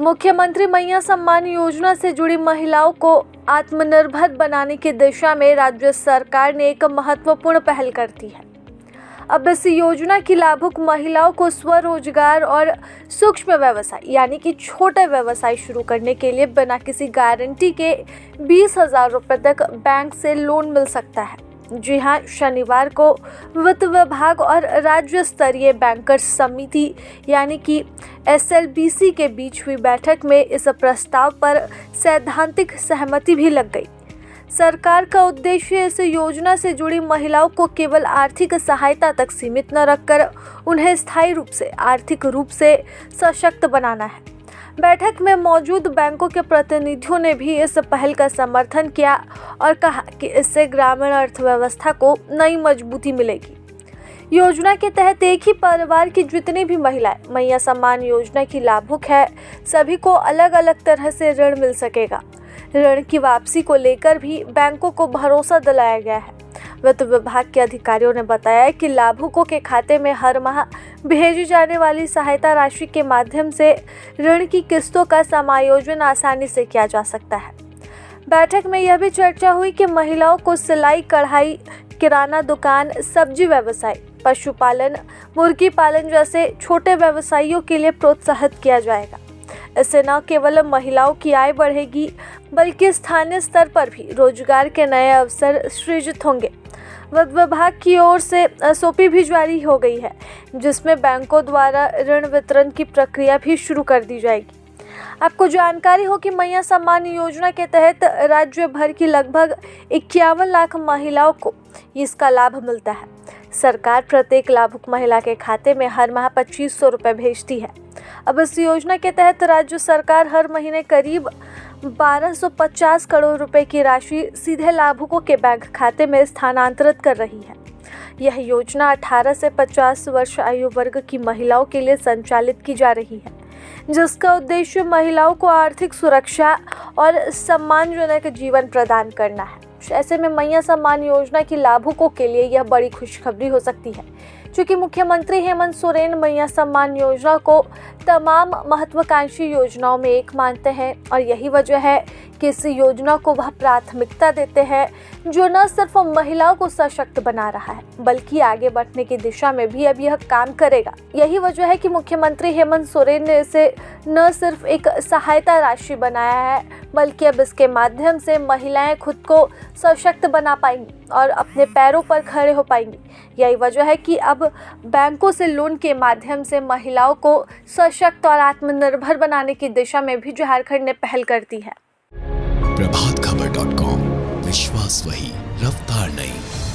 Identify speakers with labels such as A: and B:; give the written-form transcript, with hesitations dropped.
A: मुख्यमंत्री मैया सम्मान योजना से जुड़ी महिलाओं को आत्मनिर्भर बनाने की दिशा में राज्य सरकार ने एक महत्वपूर्ण पहल कर दी है। अब इस योजना की लाभुक महिलाओं को स्वरोजगार और सूक्ष्म व्यवसाय यानी कि छोटे व्यवसाय शुरू करने के लिए बिना किसी गारंटी के 20,000 रुपये तक बैंक से लोन मिल सकता है। जी हाँ, शनिवार को वित्त विभाग और राज्य स्तरीय बैंकर्स समिति यानी कि SLBC के बीच हुई बैठक में इस प्रस्ताव पर सैद्धांतिक सहमति भी लग गई। सरकार का उद्देश्य इस योजना से जुड़ी महिलाओं को केवल आर्थिक सहायता तक सीमित न रखकर उन्हें स्थायी रूप से आर्थिक रूप से सशक्त बनाना है। बैठक में मौजूद बैंकों के प्रतिनिधियों ने भी इस पहल का समर्थन किया और कहा कि इससे ग्रामीण अर्थव्यवस्था को नई मजबूती मिलेगी। योजना के तहत एक ही परिवार की जितनी भी महिलाएं मैया सम्मान योजना की लाभुक है, सभी को अलग अलग तरह से ऋण मिल सकेगा। ऋण की वापसी को लेकर भी बैंकों को भरोसा दिलाया गया है। वित्त विभाग के अधिकारियों ने बताया कि लाभुकों के खाते में हर माह भेजी जाने वाली सहायता राशि के माध्यम से ऋण की किस्तों का समायोजन आसानी से किया जा सकता है। बैठक में यह भी चर्चा हुई कि महिलाओं को सिलाई, कढ़ाई, किराना दुकान, सब्जी व्यवसाय, पशुपालन, मुर्गी पालन जैसे छोटे व्यवसायियों के लिए प्रोत्साहित किया जाएगा। इससे न केवल महिलाओं की आय बढ़ेगी बल्कि स्थानीय स्तर पर भी रोजगार के नए अवसर सृजित होंगे। वित्त विभाग की ओर से SOP भी जारी हो गई है, जिसमें बैंकों द्वारा ऋण वितरण की प्रक्रिया भी शुरू कर दी जाएगी। आपको जानकारी हो कि मैया सम्मान योजना के तहत राज्य भर की लगभग 51 लाख महिलाओं को इसका लाभ मिलता है। सरकार प्रत्येक लाभुक महिला के खाते में हर माह 2,500 रुपये भेजती है। अब इस योजना के तहत राज्य सरकार हर महीने करीब 1,250 करोड़ रुपए की राशि सीधे लाभुकों के बैंक खाते में स्थानांतरित कर रही है। यह योजना 18 से 50 वर्ष आयु वर्ग की महिलाओं के लिए संचालित की जा रही है, जिसका उद्देश्य महिलाओं को आर्थिक सुरक्षा और सम्मानजनक जीवन प्रदान करना है। ऐसे में मैया सम्मान योजना की लाभुकों के लिए यह बड़ी खुशखबरी हो सकती है, क्योंकि मुख्यमंत्री हेमंत सोरेन मैया सम्मान योजना को तमाम महत्वाकांक्षी योजनाओं में एक मानते हैं और यही वजह है कि इस योजना को वह प्राथमिकता देते हैं जो न सिर्फ महिलाओं को सशक्त बना रहा है बल्कि आगे बढ़ने की दिशा में भी अब यह काम करेगा। यही वजह है कि मुख्यमंत्री हेमंत सोरेन ने इसे न सिर्फ एक सहायता राशि बनाया है बल्कि अब इसके माध्यम से महिलाएं खुद को सशक्त बना पाएंगी और अपने पैरों पर खड़े हो पाएंगी। यही वजह है कि अब बैंकों से लोन के माध्यम से महिलाओं को सशक्त और आत्मनिर्भर बनाने की दिशा में भी झारखंड ने पहल कर दी है।
B: प्रभातखबर.com, विश्वास वही, रफ्तार नहीं।